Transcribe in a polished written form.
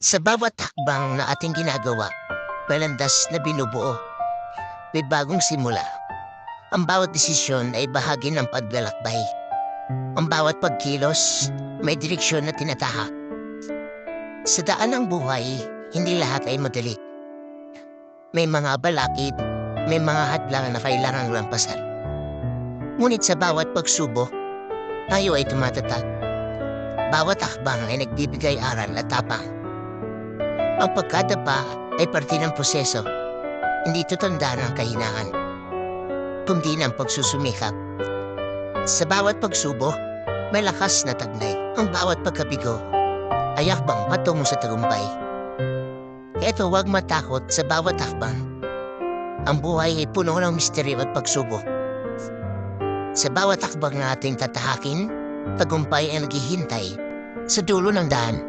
Sa bawat hakbang na ating ginagawa, may landas na binubuo, may bagong simula. Ang bawat desisyon ay bahagi ng paglalakbay. Ang bawat pagkilos, may direksyon na tinatahak. Sa daan ng buhay, hindi lahat ay madali. May mga balakid, may mga hadlang na kailangang lampasan. Ngunit sa bawat pagsubok, tayo ay tumatatag. Bawat hakbang ay nagbibigay aral at tapang. Ang pagkadapa ay parte ng proseso, hindi ito tanda ng kahinaan, kundi ng pagsusumikap. Sa bawat pagsubok, may lakas na taglay. Ang bawat pagkabigo ay hakbang patungo sa tagumpay. Kaya huwag matakot sa bawat hakbang. Ang buhay ay puno ng misteryo at pagsubok. Sa bawat hakbang na ating tatahakin, tagumpay ay naghihintay sa dulo ng daan.